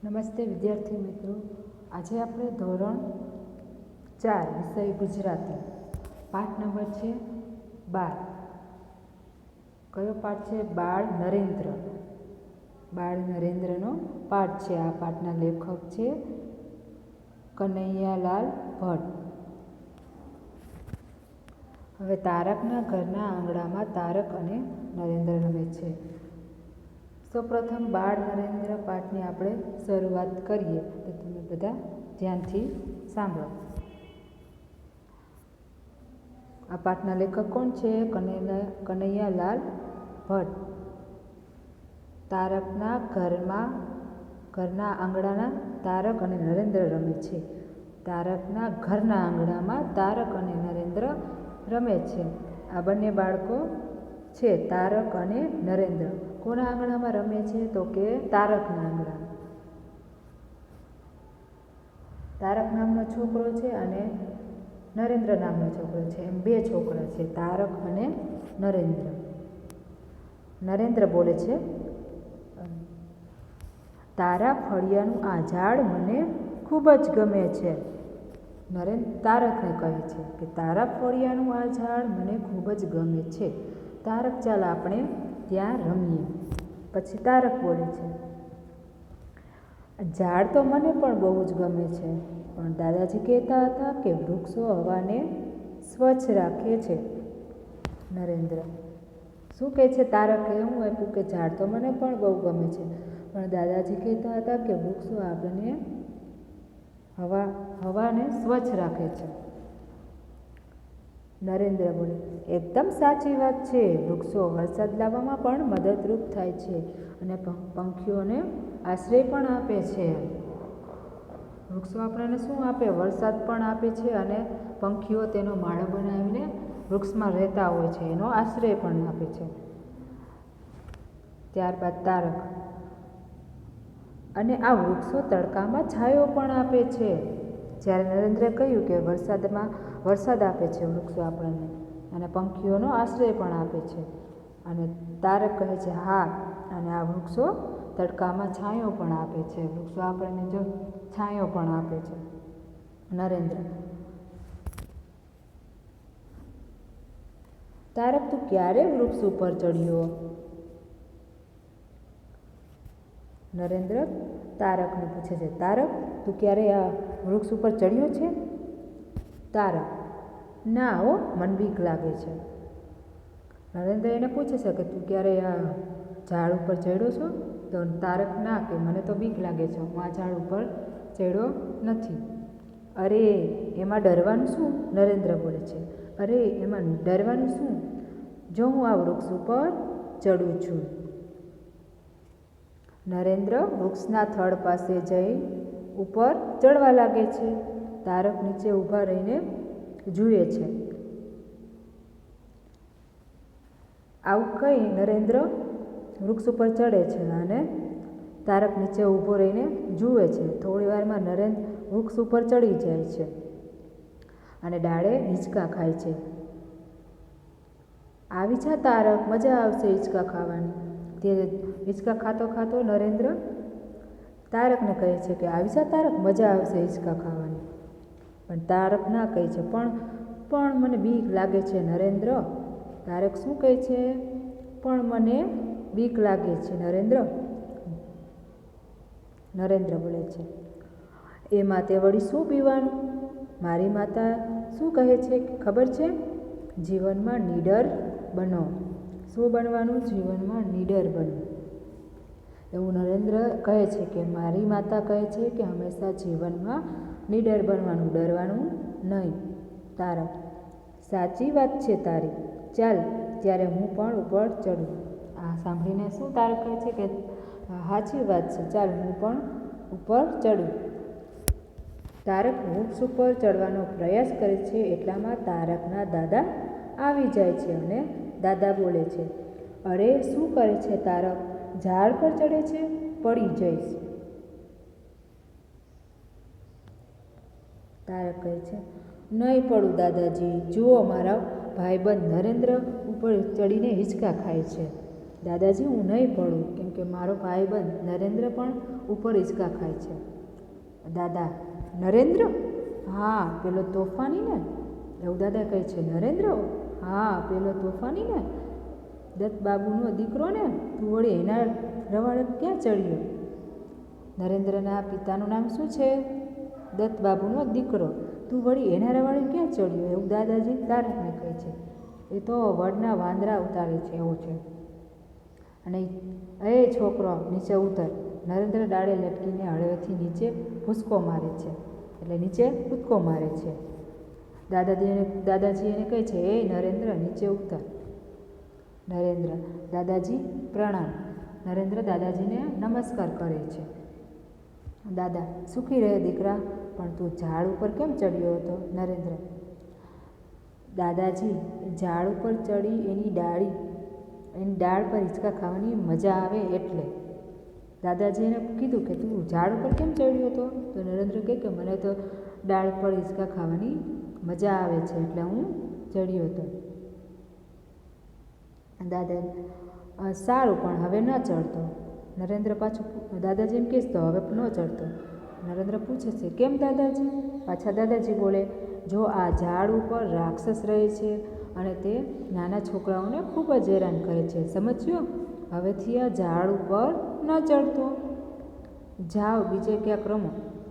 નમસ્તે વિદ્યાર્થી મિત્રો, આજે આપણે ધોરણ 4 વિષય ગુજરાતી પાઠ નંબર છે 12. કયો પાઠ છે? બાળ નરેન્દ્ર. બાળ નરેન્દ્રનો પાઠ છે. આ પાઠના લેખક છે કનૈયાલાલ ભટ્ટ. હવે તારકના ઘરના આંગણામાં તારક અને નરેન્દ્ર રમે છે. સૌપ્રથમ બાળ નરેન્દ્ર પાઠની આપણે શરૂઆત કરીએ, તો તમે બધા ધ્યાનથી સાંભળો. આ પાઠના લેખક કોણ છે? કનૈયાલાલ ભટ્ટ. તારકના ઘરના આંગણાના તારક અને નરેન્દ્ર રમે છે. તારકના ઘરના આંગણામાં તારક અને નરેન્દ્ર રમે છે. આ બંને બાળકો છે તારક અને નરેન્દ્ર. કોના આંગણામાં રમે છે? તો કે તારકના આંગણામાં. તારક નામનો છોકરો છે અને નરેન્દ્ર નામનો છોકરો છે. એમ બે છોકરા છે, તારક અને નરેન્દ્ર. નરેન્દ્ર બોલે છે, તારા ફળિયાનું આ ઝાડ મને ખૂબ જ ગમે છે. તારકને કહે છે કે તારા ફળિયાનું આ ઝાડ મને ખૂબ જ ગમે છે. તારક, ચાલ આપણે ત્યાં રમીએ. પછી તારક બોલે છે, ઝાડ તો મને પણ બહુ જ ગમે છે, પણ દાદાજી કહેતા હતા કે વૃક્ષો હવાને સ્વચ્છ રાખે છે. નરેન્દ્ર શું કહે છે? તારકે એવું આપ્યું કે ઝાડ તો મને પણ બહુ ગમે છે, પણ દાદાજી કહેતા હતા કે વૃક્ષો આપણને હવાને સ્વચ્છ રાખે છે. નરેન્દ્ર બોલે, એકદમ સાચી વાત છે. વૃક્ષો વરસાદ લાવવામાં પણ મદદરૂપ થાય છે અને પંખીઓને આશ્રય પણ આપે છે. વૃક્ષો આપણને શું આપે? વરસાદ પણ આપે છે અને પંખીઓ તેનો માળો બનાવીને વૃક્ષમાં રહેતા હોય છે, એનો આશ્રય પણ આપે છે. ત્યારબાદ તારક, અને આ વૃક્ષો તડકામાં છાયો પણ આપે છે. જ્યારે નરેન્દ્રે કહ્યું કે વરસાદ આપે છે વૃક્ષો આપણને અને પંખીઓનો આશ્રય પણ આપે છે, અને તારક કહે છે હા, અને આ વૃક્ષો તડકામાં છાંયો પણ આપે છે. વૃક્ષો આપણને જો છાંયો પણ આપે છે. નરેન્દ્ર, તારક, તું ક્યારે વૃક્ષ ઉપર ચડ્યો? નરેન્દ્ર તારકને પૂછે છે, તારક, તું ક્યારે આ વૃક્ષ ઉપર ચડ્યો છે? તારક, ના હો, મને બીક લાગે છે. નરેન્દ્ર એને પૂછે છે કે તું ક્યારે આ ઝાડ ઉપર ચડ્યો છો? તો તારક, ના, કે મને તો બીક લાગે છે, હું આ ઝાડ ઉપર ચડ્યો નથી. અરે એમાં ડરવાનું શું? નરેન્દ્ર બોલે છે, અરે એમાં ડરવાનું શું? જો હું આ વૃક્ષ ઉપર ચડું છું. નરેન્દ્ર વૃક્ષના થડ પાસે જઈ ઉપર ચડવા લાગે છે. તારક નીચે ઊભા રહીને જુએ છે. આવું કહી નરેન્દ્ર વૃક્ષ ઉપર ચડે છે અને તારક નીચે ઊભો રહીને જુએ છે. થોડી વારમાં નરેન્દ્ર વૃક્ષ ઉપર ચડી જાય છે અને ડાળે હિંચકા ખાય છે. આવી જા તારક, મજા આવશે હિંચકા ખાવાની. તે હિંચકા ખાતો ખાતો નરેન્દ્ર તારકને કહે છે કે આવી જા તારક, મજા આવશે હિંચકા ખાવાની. પણ તારક ના કહે છે, પણ મને બીક લાગે છે નરેન્દ્ર. તારક શું કહે છે? પણ મને બીક લાગે છે નરેન્દ્ર. નરેન્દ્ર બોલે છે, એમાં તે વળી શું પીવાનું? મારી માતા શું કહે છે ખબર છે? જીવનમાં નીડર બનો. શું બનવાનું? જીવનમાં નીડર બનો. એવું નરેન્દ્ર કહે છે કે મારી માતા કહે છે કે હંમેશા જીવનમાં નીડર બનવાનું, ડરવાનું નહીં. તારક, સાચી વાત છે તારી, ચાલ ત્યારે હું પણ ઉપર ચડું. આ સાંભળીને શું તારક કહે છે કે સાચી વાત છે, ચાલ હું પણ ઉપર ચડું. તારક વૃક્ષ ઉપર ચડવાનો પ્રયાસ કરે છે. એટલામાં તારકના દાદા આવી જાય છે અને દાદા બોલે છે, અરે શું કરે છે તારક? ઝાડ પર ચડે છે, પડી જઈશ. તારક કહે છે, નહીં પડું દાદાજી, જુઓ મારા ભાઈબંધ નરેન્દ્ર ઉપર ચડીને હિંચકા ખાય છે. દાદાજી હું નહીં પડું, કેમ કે મારો ભાઈબંધ નરેન્દ્ર પણ ઉપર હિંચકા ખાય છે. દાદા: નરેન્દ્ર? હા, પેલો તોફાની ને? એવું દાદા કહે છે. નરેન્દ્ર? હા, પેલો તોફાની ને? દત્તબાબુનો દીકરો ને? તું વળી એના રવાડે ક્યાં ચડ્યો? નરેન્દ્રના પિતાનું નામ શું છે? દત્તબાબુનો દીકરો. તું વળી એના રવાડે ક્યાં ચડ્યો? એવું દાદાજી તારકને કહે છે. એ તો વડના વાંદરા ઉતારે છે એવો છે. અને એ છોકરો નીચે ઉતર. નરેન્દ્ર ડાળે લટકીને હળવેથી નીચે ભૂસકો મારે છે, એટલે નીચે કૂદકો મારે છે. દાદાજી એને કહે છે, એ નરેન્દ્ર નીચે ઉતર. નરેન્દ્ર: દાદાજી પ્રણામ. નરેન્દ્ર દાદાજીને નમસ્કાર કરે છે. દાદા: સુખી રહે દીકરા, પણ તું ઝાડ ઉપર કેમ ચડ્યો હતો? નરેન્દ્ર: દાદાજી, ઝાડ ઉપર ચડી એની ડાળ પર હિંચકા ખાવાની મજા આવે એટલે. દાદાજી એને કીધું કે તું ઝાડ ઉપર કેમ ચડ્યો હતો? તો નરેન્દ્ર કહે કે મને તો ડાળ પર હિંચકા ખાવાની મજા આવે છે એટલે હું ચડ્યો હતો. દાદા: સારું, પણ હવે ન ચડતો. નરેન્દ્ર પાછું દાદાજી એમ કહેશ તો હવે ન ચડતો. નરેન્દ્ર પૂછે છે, કેમ દાદાજી? પાછા દાદાજી બોલે, જો આ ઝાડ ઉપર રાક્ષસ રહે છે અને તે નાના છોકરાઓને ખૂબ જ હેરાન કરે છે, સમજ્યો? હવેથી આ ઝાડ ઉપર ન ચડતો. જાઓ બીજે ક્યાંક રમો.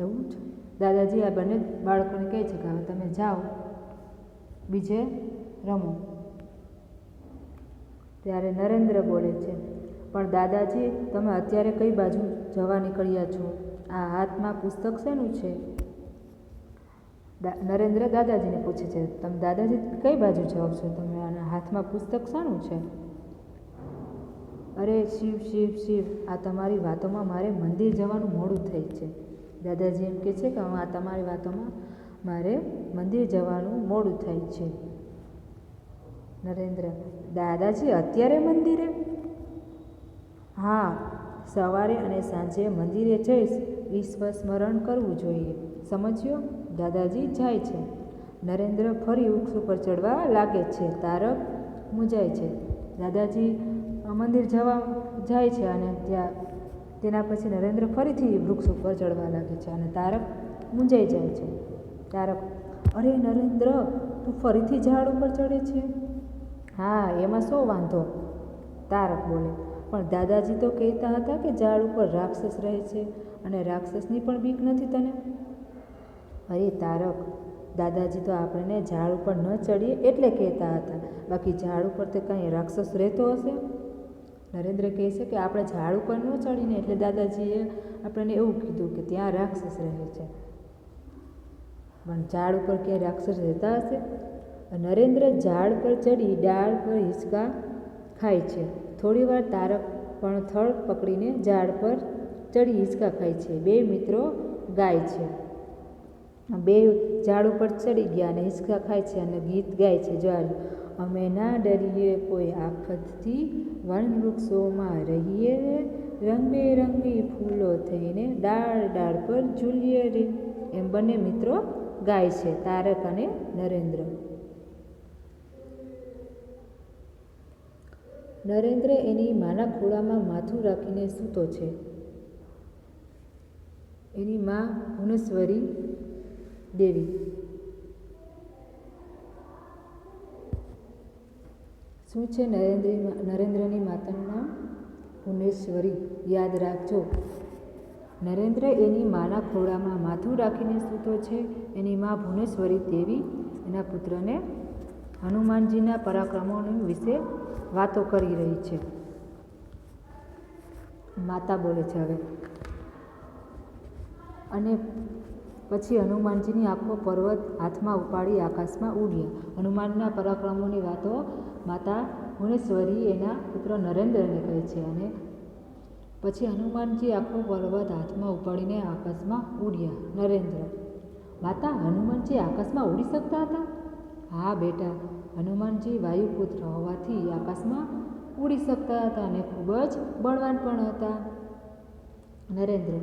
એવું જ દાદાજી આ બંને બાળકોને કહે છે કે હવે તમે જાઓ બીજે રમો. ત્યારે નરેન્દ્ર બોલે છે, પણ દાદાજી તમે અત્યારે કઈ બાજુ જવા નીકળ્યા છો? આ હાથમાં પુસ્તક શેનું છે? નરેન્દ્ર દાદાજીને પૂછે છે, તમે દાદાજી કઈ બાજુ જાઓ છો? તમે આના હાથમાં પુસ્તક શાનું છે? અરે શિવ શિવ શિવ, આ તમારી વાતોમાં મારે મંદિર જવાનું મોડું થઈ છે. દાદાજી એમ કહે છે કે આ તમારી વાતોમાં મારે મંદિર જવાનું મોડું થાય છે. નરેન્દ્ર: દાદાજી અત્યારે મંદિરે? હા, સવારે અને સાંજે મંદિરે જઈશ. ઈશ્વર સ્મરણ કરવું જોઈએ, સમજ્યો? દાદાજી જાય છે. નરેન્દ્ર ફરી વૃક્ષ ઉપર ચડવા લાગે છે. તારક મૂંઝાય છે. દાદાજી મંદિર જાય છે અને તેના પછી નરેન્દ્ર ફરીથી વૃક્ષ ઉપર ચડવા લાગે છે અને તારક મૂંઝાઈ જાય છે. તારક: અરે નરેન્દ્ર, તું ફરીથી ઝાડ ઉપર ચડે છે? હા, એમાં શું વાંધો? તારક બોલે, પણ દાદાજી તો કહેતા હતા કે ઝાડ ઉપર રાક્ષસ રહે છે અને રાક્ષસની પણ બીક નથી તને? અરે તારક, દાદાજી તો આપણને ઝાડ ઉપર ન ચડીએ એટલે કહેતા હતા, બાકી ઝાડ ઉપર તો કંઈ રાક્ષસ રહેતો હશે? નરેન્દ્ર કહે છે કે આપણે ઝાડ ઉપર ન ચડીને એટલે દાદાજીએ આપણને એવું કીધું કે ત્યાં રાક્ષસ રહે છે, પણ ઝાડ ઉપર ક્યાંય રાક્ષસ રહેતા હશે? નરેન્દ્ર ઝાડ પર ચડી ડાળ પર હિંચકા ખાય છે. થોડીવાર તારક પણ થડ પકડીને ઝાડ પર ચડી હિંચકા ખાય છે. બે મિત્રો ગાય છે. બે ઝાડ ઉપર ચડી ગયા અને હિંચકા ખાય છે અને ગીત ગાય છે. જ્વાળ: અમે ના ડરીએ કોઈ આફતથી, વન વૃક્ષોમાં રહીએ રે, રંગબેરંગી ફૂલો થઈને ડાળ ડાળ પર ઝૂલીએ રે. એમ બંને મિત્રો ગાય છે, તારક અને નરેન્દ્ર. નરેન્દ્ર એની માના ખોળામાં માથું રાખીને સૂતો છે. એની મા ભુવનેશ્વરી દેવી. શું છે નરેન્દ્રની માતાનું નામ? ભુવનેશ્વરી. યાદ રાખજો. નરેન્દ્ર એની માના ખોળામાં માથું રાખીને સૂતો છે. એની મા ભુવનેશ્વરી દેવી એના પુત્રને હનુમાનજીના પરાક્રમોની વિશે વાતો કરી રહી છે. માતા બોલે છે હવે, અને પછી હનુમાનજીની આખો પર્વત હાથમાં ઉપાડી આકાશમાં ઉડ્યા. હનુમાનના પરાક્રમોની વાતો માતા ભુવનેશ્વરી એના પુત્ર નરેન્દ્રને કહે છે. અને પછી હનુમાનજી આખો પર્વત હાથમાં ઉપાડીને આકાશમાં ઉડ્યા. નરેન્દ્ર: માતા, હનુમાનજી આકાશમાં ઉડી શકતા હતા? હા બેટા, હનુમાનજી વાયુપુત્ર હોવાથી આકાશમાં ઉડી શકતા હતા અને ખૂબ જ બળવાન પણ હતા. નરેન્દ્ર: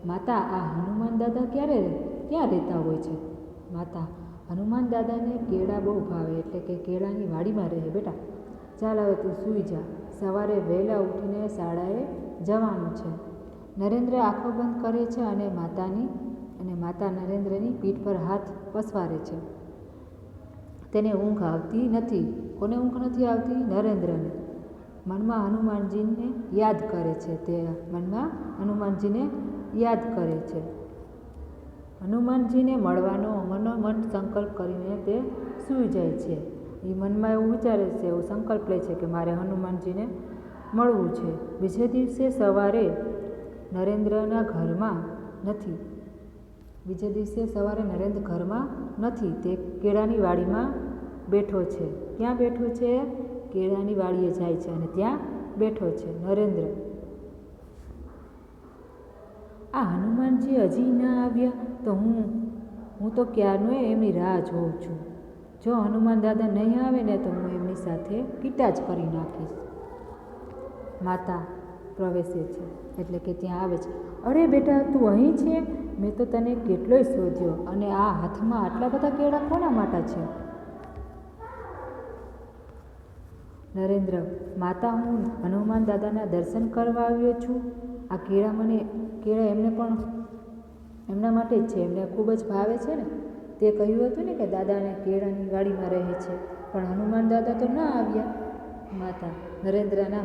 માતા, આ હનુમાન દાદા ક્યાં રહેતા હોય છે? માતા: હનુમાન દાદાને કેળા બહુ ભાવે એટલે કે કેળાની વાડીમાં રહે બેટા. ચાલ હવે તું સૂઈ જા, સવારે વહેલા ઉઠીને શાળાએ જવાનું છે. નરેન્દ્ર આંખો બંધ કરે છે અને માતા નરેન્દ્રની પીઠ પર હાથ પસવારે છે. તેને ઊંઘ આવતી નથી. કોને ઊંઘ નથી આવતી? નરેન્દ્રને. મનમાં હનુમાનજીને યાદ કરે છે. તે મનમાં હનુમાનજીને યાદ કરે છે. હનુમાનજીને મળવાનો મનોમન સંકલ્પ કરીને તે સૂઈ જાય છે. એ મનમાં એવું વિચારે છે, એવો સંકલ્પ લે છે કે મારે હનુમાનજીને મળવું છે. બીજે દિવસે સવારે નરેન્દ્રના ઘરમાં નથી. તે કેળાની વાડીમાં બેઠો છે. ક્યાં બેઠો છે? કેળાની વાડીએ જાય છે અને ત્યાં બેઠો છે નરેન્દ્ર. આ હનુમાનજી હજી ના આવ્યા તો હું તો ક્યારનો એમની રાહ જોઉં છું. જો હનુમાન દાદા નહીં આવે ને તો હું એમની સાથે કીટા જ કરી નાખીશ. માતા પ્રવેશે છે એટલે કે ત્યાં આવે છે. અરે બેટા, તું અહીં છે? મેં તો તને કેટલોય શોધ્યો. અને આ હાથમાં આટલા બધા કેળા કોના માટે છે? નરેન્દ્ર: માતા, હું હનુમાન દાદાના દર્શન કરવા આવ્યો છું. આ કેળા એમના માટે જ છે. એમને ખૂબ જ ભાવે છે ને. તે કહ્યું હતું ને કે દાદાને કેળાની વાડીમાં રહે છે, પણ હનુમાન દાદા તો ના આવ્યા. માતા નરેન્દ્રના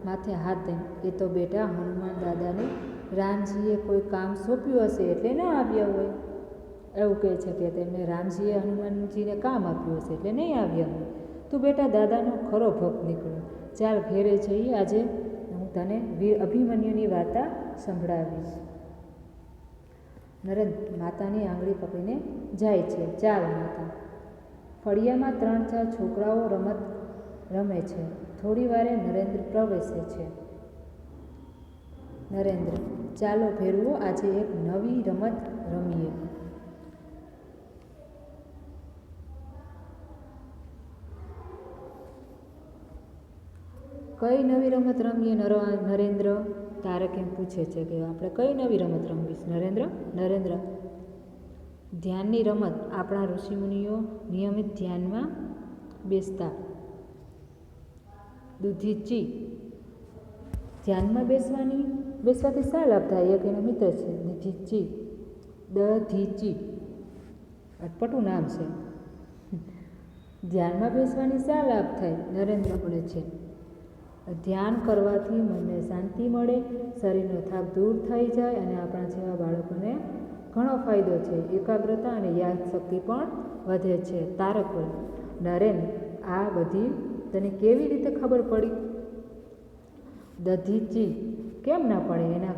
માથે હાથ દઈને: એ તો બેટા, હનુમાન દાદાને રામજીએ કોઈ કામ સોંપ્યું હશે એટલે ના આવ્યા હોય. એવું કહે છે કે તેમને રામજીએ હનુમાનજીને કામ આપ્યું હશે એટલે નહીં આવ્યા હોય. તું બેટા દાદાનો ખરો ભક્ત નીકળ્યો. ચાલ ઘેરે જઈએ. આજે હું તને વીર અભિમન્યુની વાર્તા સંભળાવીશ. નરેન્દ્ર માતાની આંગળી પકડીને જાય છે. ચાલ માતા. ફળિયામાં 3-4 છોકરાઓ રમત રમે છે. થોડી વારે નરેન્દ્ર પ્રવેશે છે. નરેન્દ્ર: ચાલો ભેરુઓ, આજે એક નવી રમત રમીએ. કઈ નવી રમત રમીએ નરેન્દ્ર? તારક એમ પૂછે છે કે આપણે કઈ નવી રમત રમવીશ નરેન્દ્ર? ધ્યાનની રમત. આપણા ઋષિમુનિઓ નિયમિત ધ્યાનમાં બેસતા. દધીચી. ધ્યાનમાં બેસવાથી શા લાભ થાય? એક એનો મિત્ર છે દધીચી. અટપટું નામ છે. ધ્યાનમાં બેસવાની શા લાભ થાય? નરેન્દ્ર બોલે છે, ધ્યાન કરવાથી મનને શાંતિ મળે, શરીરનો થાક દૂર થઈ જાય અને આપણા જેવા બાળકોને ઘણો ફાયદો છે. એકાગ્રતા અને યાદશક્તિ પણ વધે છે. તારક બોલે: નરેન, આ બધી તને કેવી રીતે ખબર પડી? દધીચી: કેમ ના પડે?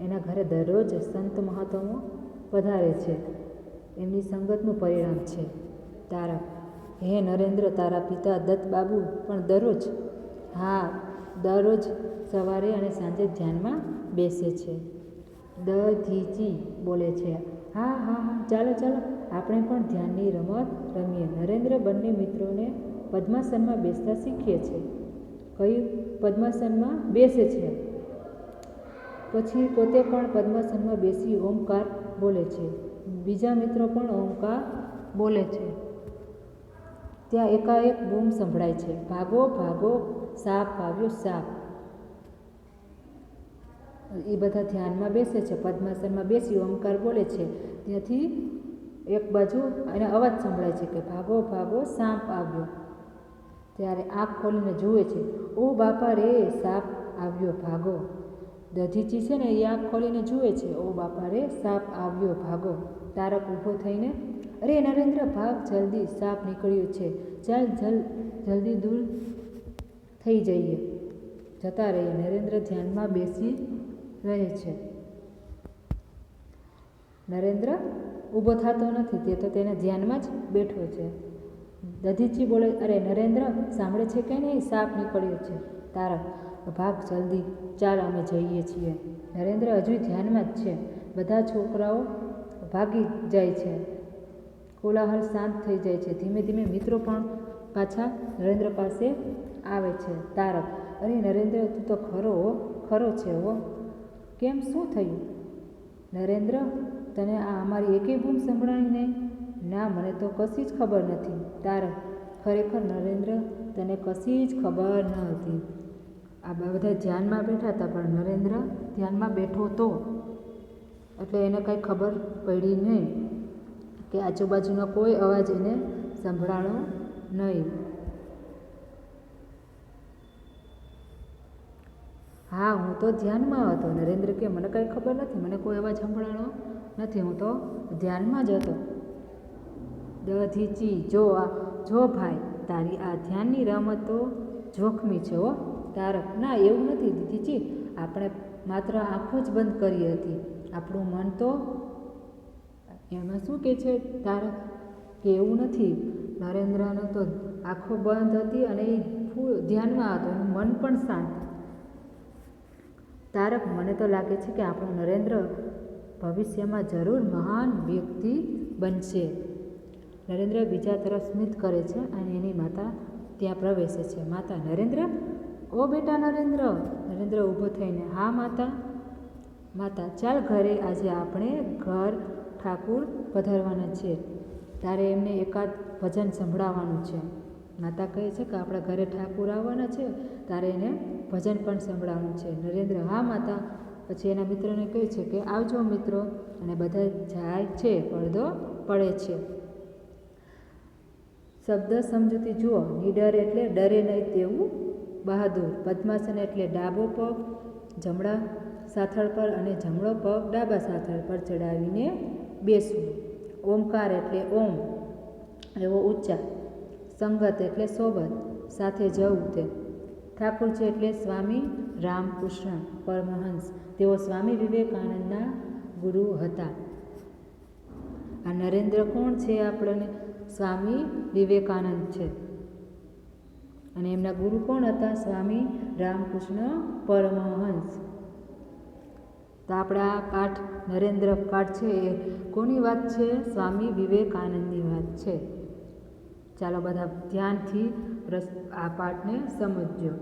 એના ઘરે દરરોજ સંત મહાત્માઓ પધારે છે. એમની સંગતનું પરિણામ છે. તારક: હે નરેન્દ્ર, તારા પિતા દત્ત બાબુ પણ દરરોજ? હા, દરરોજ સવારે અને સાંજે ધ્યાનમાં બેસે છે. દધીચી બોલે છે: હા, ચાલો આપણે પણ ધ્યાનની રમત રમીએ. નરેન્દ્ર બંને મિત્રોને પદ્માસનમાં બેસતા શીખે છે. કયું? પદ્માસનમાં બેસે છે. પછી પોતે પણ પદ્માસનમાં બેસી ઓમકાર બોલે છે. બીજા મિત્રો પણ ઓમકાર બોલે છે. ત્યાં એકાએક બૂમ સંભળાય છે: ભાગો ભાગો, સાપ આવ્યો, સાપ. એ બધા ધ્યાનમાં બેસે છે. પદ્માસનમાં બેસી ઓમકાર બોલે છે. ત્યાંથી એક બાજુ એને અવાજ સંભળાય છે કે ભાગો ભાગો, સાપ આવ્યો. ત્યારે આંખ ખોલીને જુએ છે. ઓ બાપા રે, સાપ આવ્યો, ભાગો. દધીચી છે ને, એ આંખ ખોલીને જુએ છે. ઓ બાપા રે, સાપ આવ્યો, ભાગો. તારક ઊભો થઈને: અરે નરેન્દ્ર, ભાગ જલ્દી, સાપ નીકળ્યો છે. ચાલ જલ્દી દૂર થઈ જતા રહીએ. નરેન્દ્ર ધ્યાનમાં બેસી રહે છે. નરેન્દ્ર ઊભો થતો નથી. તે તો તેને ધ્યાનમાં જ બેઠો છે. દધીચી બોલે: અરે નરેન્દ્ર, સાંભળે છે કે નહીં? સાપ નીકળ્યો છે. તારક: ભાગ જલ્દી, ચાલ અમે જઈએ છીએ. નરેન્દ્ર હજુ ધ્યાનમાં જ છે. બધા છોકરાઓ ભાગી જાય છે. કોલાહલ શાંત થઈ જાય છે. ધીમે ધીમે મિત્રો પણ પાછા નરેન્દ્ર પાસે આવે છે. તારક: અરે નરેન્દ્ર, તું તો ખરો છે હો. કેમ, શું થયું? નરેન્દ્ર: તને આ અમારી એકેય બૂમ સંભળાણી નહીં? ના, મને તો કશી જ ખબર નથી. તારક: ખરેખર નરેન્દ્ર, તને કશી જ ખબર ન હતી. આ બધા ધ્યાનમાં બેઠા હતા, પણ નરેન્દ્ર ધ્યાનમાં બેઠો તો એટલે એને કંઈ ખબર પડી નહીં કે આજુબાજુનો કોઈ અવાજ એને સંભળાણો નહીં. હા, હું તો ધ્યાનમાં હતો. નરેન્દ્ર કે મને કંઈ ખબર નથી, મને કોઈ અવાજ સંભળાણો નથી, હું તો ધ્યાનમાં જ હતો. દધીચી, જો ભાઈ, તારી આ ધ્યાનની રમતો જોખમી છે હો. તારક, ના એવું નથી દીદીજી, આપણે માત્ર આંખો જ બંધ કરી હતી, આપણું મન તો. એમાં શું કે છે તારક કે એવું નથી, નરેન્દ્રનો તો આંખો બંધ હતી અને એ ધ્યાનમાં હતો, એનું મન પણ શાંત. તારક, મને તો લાગે છે કે આપણો નરેન્દ્ર ભવિષ્યમાં જરૂર મહાન વ્યક્તિ બનશે. નરેન્દ્ર બીજા તરફ સ્મિત કરે છે અને એની માતા ત્યાં પ્રવેશે છે. માતા, નરેન્દ્ર, ઓ બેટા નરેન્દ્ર. નરેન્દ્ર ઊભો થઈને, હા માતા. માતા, ચાલ ઘરે, આજે આપણે ઘર ઠાકુર પધારવાના છે, તારે એમને એકાદ ભજન સંભળાવવાનું છે. માતા કહે છે કે આપણા ઘરે ઠાકુર આવવાના છે, તારે એને ભજન પણ સંભળાવવાનું છે. નરેન્દ્ર, હા માતા. પછી એના મિત્રોને કહે છે કે આવજો મિત્રો, અને બધા જાય છે. પડદો પડે છે. શબ્દ સમજૂતી જુઓ. નીડર એટલે ડરે નહીં તેવું બહાદુર. પદ્માસન એટલે ડાબો પગ જમણા સાથળ પર અને જમણો પગ ડાબા સાથળ પર ચડાવીને બેસવું. ઓમકાર એટલે ઓમ એવો ઉચ્ચાર. સંગત એટલે સોબત, સાથે જવું તે. ઠાકુરજી એટલે સ્વામી રામકૃષ્ણ પરમહંસ, તેઓ સ્વામી વિવેકાનંદના ગુરુ હતા. આ નરેન્દ્ર કોણ છે? આપણને સ્વામી વિવેકાનંદ છે. અને એમના ગુરુ કોણ હતા? સ્વામી રામકૃષ્ણ પરમહંસ. તો આપણા કાઠ નરેન્દ્ર કાઠ છે એ કોની વાત છે? સ્વામી વિવેકાનંદની વાત છે. ચાલો બધા ધ્યાનથી આ પાઠને સમજજો.